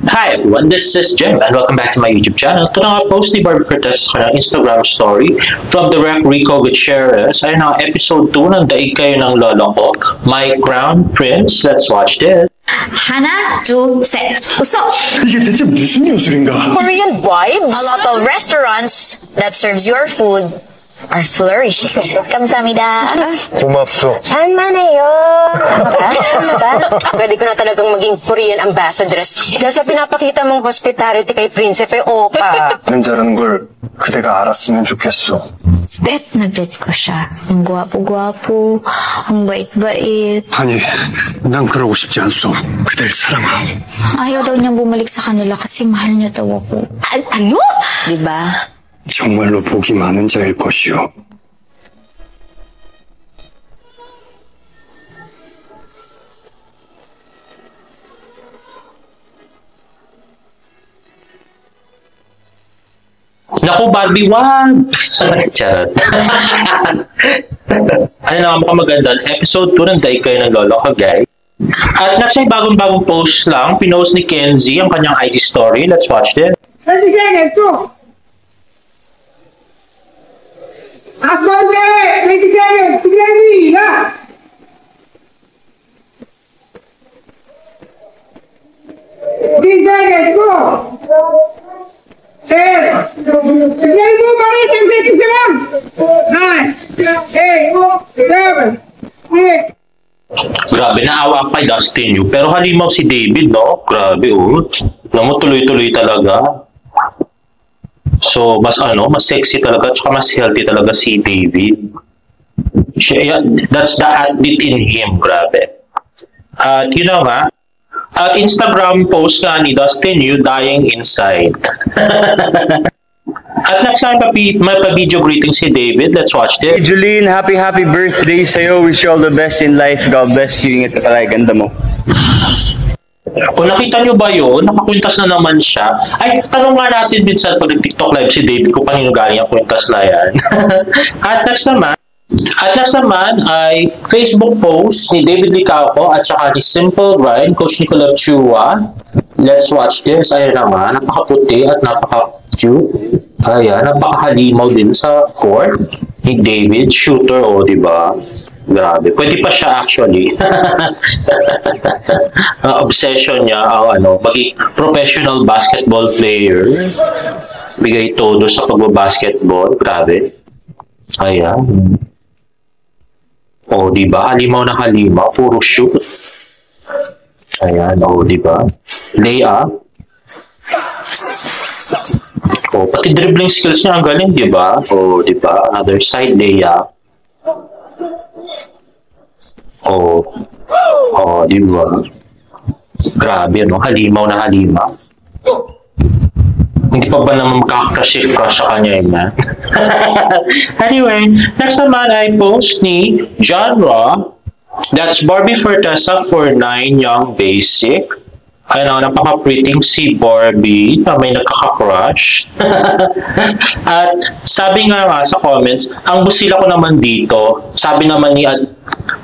Hi everyone, this is Jim and welcome back to my YouTube channel. Ito na nga post ni Barbie Fortes sa kanyang Instagram story from the Rec Rico Gutierrez. Ayun na, episode 2 ng Daig Kayo ng Lolo Ko, My Crown Prince. Let's watch this. 하나, 둘, 셋, 웃어! 이게 대체 무슨 예술인가? Korean vibe? A lot of restaurants that serves your food are flourishing. 감사합니다. 고맙소. 잘만해요. Pwede ko na talagang maging Korean ambassadress dahil sa pinapakita mong hospitality kay Prinsipe Opa. 는 잘하는 걸 그대가 알았으면 좋겠소. Bet na bet ko siya. Ang gwapo-gwapo, ang bait-bait. 아니, 난 그러고 싶지 않소. 그댈 사랑하오. Ayaw daw niyang bumalik sa kanila kasi mahal niya daw ako. Ano? Diba? 정말로 복이 많은 자일 것이오. Naku, Barbie, wag! Charot. Ayun na nga, mukhang maganda. Episode 2 ng Daig Kayo ng Lolo Ko, guys. At next ay bagong-bagong post lang. Pinost ni Kenzie ang kanyang IG story. Let's watch this. Grabe, naawa kay Dustin Yu. Pero halimaw si David, no? Grabe, oh. Namu, tuloy-tuloy talaga. So, mas sexy talaga, tsaka mas healthy talaga si David. Yeah, that's the athlete in him, grabe. At yun na nga, at Instagram post nga ni Dustin Yu, dying inside. At next time, may pa-video greeting si David. Let's watch this. Hey Julene, happy birthday sa'yo. Wish you all the best in life. God bless you. Ingat ka palagi. Ganda mo. Kung nakita nyo ba yun, nakakwintas na naman siya. Ay, tanong nga natin minsan pag nag-TikTok live si David kung kanino galing ang kwintas na yan. At next naman ay Facebook post ni David Licauco at saka ni Simple Grind, Coach Nicolas Chua. Let's watch this. Ayun na nga, napakaputi at napaka-cute. Ayan, napakahalimaw din sa court ni David. Shooter, oh, di ba? Grabe. Pwede pa siya actually. Obsession niya ang maging professional basketball player. Bigay todo sa pagbabasketball. Grabe. Ayan. Oh, di ba? Halimaw na halimaw. Puro shoot. Ayan, oh, di ba? Lay up. Oh, pati dribbling skills niya ang galing, di ba? Oh, di ba? Another side lay up. Oh. Oh, di ba? Grabe, no? Halimaw na halimaw. Hindi pa ba naman makaka-crush sa kanya yun, man? Anyway, next naman ay post ni John Raw. That's Barbie Fortesa for 9 Young Basic. Ayun, napaka-pretty si Barbie na may nagkaka-crush. At sabi nga sa comments, ang busila ko naman dito, sabi naman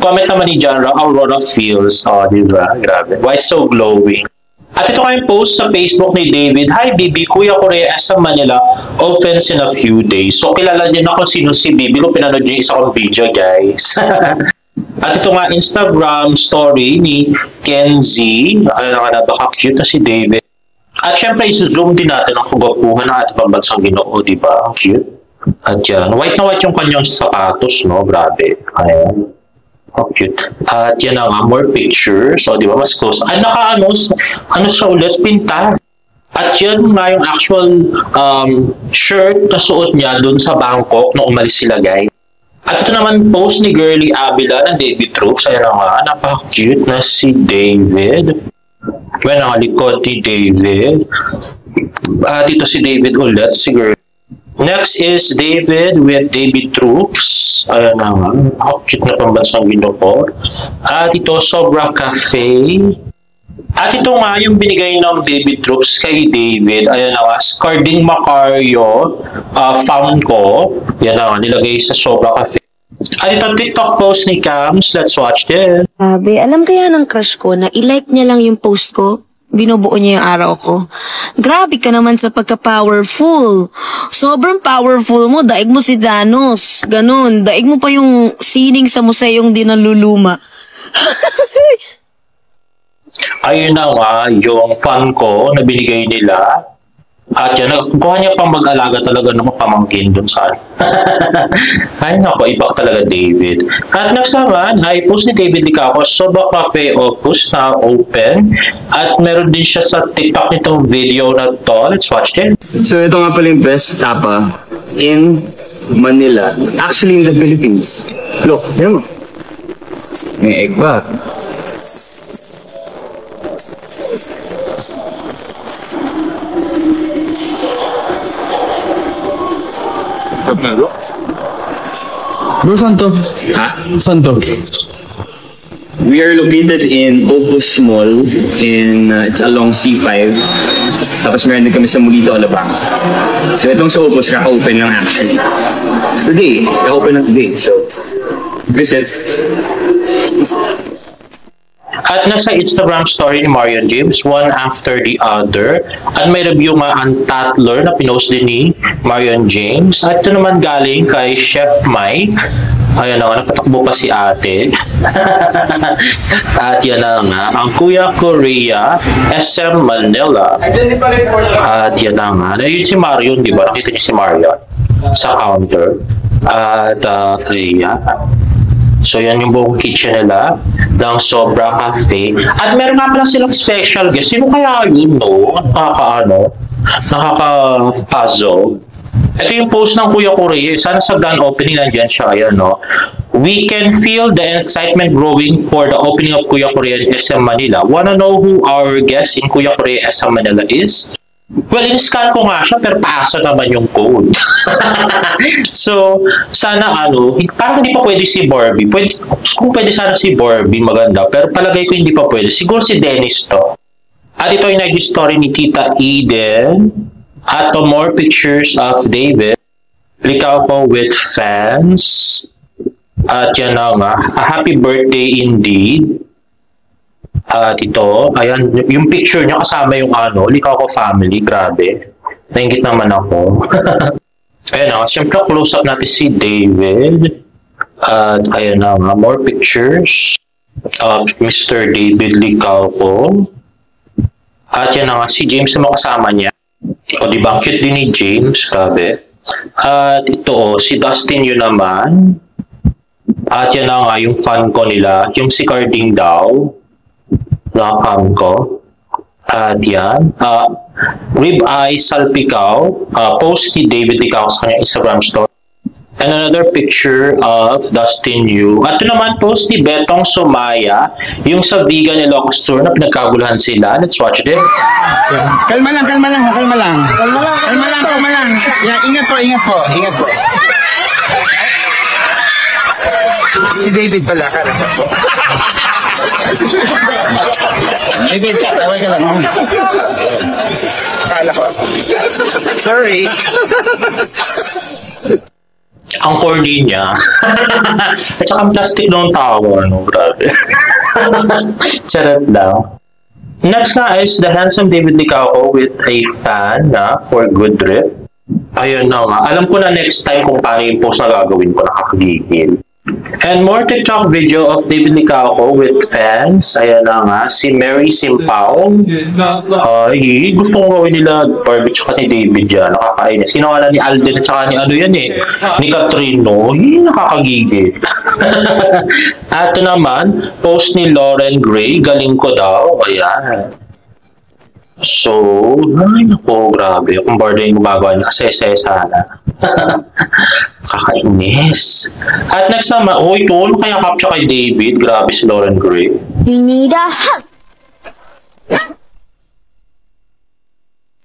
comment naman ni John Raw, Aurora Feels. Oh, diba? Grabe. Why so glowing? At ito kayong post sa Facebook ni David. Hi, Bibi. Kuya Korea sa Manila. Opens in a few days. So, kilala niyo na kung sino si Bibi kung pinanood niyo isa kong video, guys. At ito nga, Instagram story ni Kenzie. Ayun nga, napaka-cute na si David. At syempre, isi-zoom din natin ang kagapuhan ng ating pambansang Ginoo, di ba? Ang cute. At yan, white na white yung kanyang sapatos, no? Grabe. Ayan. Oh, cute. At yan na nga, more pictures. So, di ba, mas close. Ay, ano siya ulit? Pinta. At yan nga yung actual shirt na suot niya dun sa Bangkok nung umalis sila, guys. At ito naman post ni Girly Avila ng David Troops. Ayan na nga, napaka-cute na si David. Well, nakalikod ni David. Dito si David ulit, si Girly. Next is David with David Troops. Ayan na nga. Cute na pambansang Ginoo. At ito, Sobra Cafe. At ito nga yung binigay ng David Troops kay David. Ayan na nga. Scarding Macario. Found ko. Yan na nga. Nilagay sa Sobra Cafe. At ito TikTok post ni Cams. Let's watch this. Sabi, alam kaya ng crush ko na i-like niya lang yung post ko? binubuo niya yung araw ko. Grabe ka naman sa pagka-powerful. Sobrang powerful mo, daig mo si Thanos. Ganon, daig mo pa yung sining sa museyong di naluluma. Ayun na nga, yung fan ko na binigay nila. At yan, kuha niya pang mag-alaga talaga ng pamangkin dun sa ay nako, iba talaga David. At next naman, ay post ni David Licacos, Soba Cafe Opus na open. At meron din siya sa TikTok nitong video na to. Let's watch it. So ito nga pala yung best tapa in Manila. Actually in the Philippines. Look, yan mo. May egg pa. Bro, saan to? Ha? Saan to? We are located in Opus Mall in it's along C5. Tapos meron din kami sa Mulito, Alabang. So itong sa Opus kaka-open lang actually. Today, kaka-open lang today. So visit. At nasa Instagram story ni Marion James, one after the other. At may review nga ang Tatler na pinost din ni Marion James. At ito naman galing kay Chef Mike. Ayan na nga, napatakbo pa si ate. At yan na nga, ang Kuya Korea, SM Manila. At yan na nga, yun si Marion, di ba? Nakita niyo si Marion sa counter. At ayan. So yan yung buong kitchen nila ng Sobra Cafe. At meron nga pala silang special guest. Sino kaya yun, no? Nakaka-puzzle. Ito yung post ng Kuya Korea. Sana sa grand opening nandiyan siya. Ayan, no? We can feel the excitement growing for the opening of Kuya Korea in SM Manila. Wanna know who our guest in Kuya Korea SM Manila is? Well, in-scan ko nga siya, pero paasa naman yung code. So, sana parang hindi pa pwede si Barbie. Kung pwede sana si Barbie, maganda. Pero palagay ko hindi pa pwede. Siguro si Dennis to. At ito yung IG story ni Tita Eden. At more pictures of David. Likaw ko with fans. At yan na nga. A happy birthday indeed. At ito, ayan, yung picture niya kasama yung Likaw ko family, grabe. Nainggit naman ako. Ayan na, siyempre close up natin si David. At ayan na nga, more pictures of Mr. David Likaw ko. At yan na nga, si James na kasama niya. O diba, ang cute din ni James, grabe. At ito, si Dustin yun naman. At yan na nga, yung fan ko nila, yung si Carding daw. Nakakam ko. At yan. Rib Eye Salpikaw. Post ni David Licao sa kanyang Instagram story. And another picture of Dustin Yu. At ito naman post ni Betong Sumaya. Yung sa vegan Ilocos Tour na pinagkaguluhan sila. Let's watch it. Kalma lang. Yeah, ingat po. Si David pala, karapot po. David, tawag ka lang. Kala ko. Sorry. Ang corny niya. At saka ang plastic ng tawa, grabe. Charot lang. Next na is the handsome David Licao with a fan for good trip. Ayun na nga. Alam ko na next time kung paano yung post na gagawin ko, nakakagigil. And more TikTok video of David Licao with fans. Ayan na nga, si Mary Simpao. Ay, gusto kong gawin nila Barbie tsaka ni David dyan. Nakakainis. Ginawa ni Alden at tsaka ni Catrino. Nakakagigil. At ito naman, post ni Lauren Gray. Galing ko daw. Ayan. So, ay naku, grabe. Kung border yung gumagawa niya, kasi sana. Kakainis. At next naman, ito, kaya capture kay David. Grabe si Lauren Gray. You need a hug.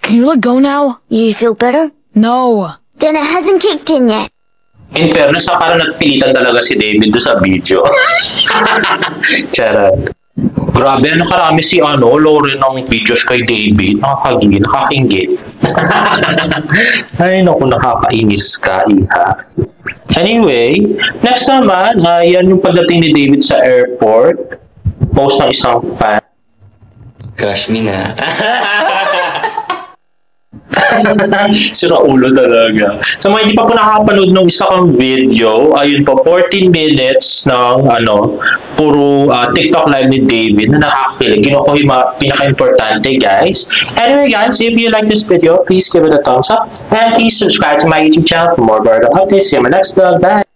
Can you let go now? You feel better? No. Then it hasn't kicked in yet. In fairness, parang nagpilitan talaga si David doon sa video. Charot. Grabe, karami si Lauren ng videos kay David. Nakakaingit. Ay, naku, nakakainis ka, iha. Anyway, next naman, yan yung pagdating ni David sa airport. Post ng isang fan. Crush me na. Sira ulo talaga. Sa mga hindi pa po nakakapanood ng isa kang video, ayun po, 14 minutes ng puro TikTok live ni David na nakakakilig. Ginawa ko yung mga pinaka-importante, guys. Anyway, guys, if you like this video, please give it a thumbs up and please subscribe to my YouTube channel for more video updates. See you in my next vlog. Bye!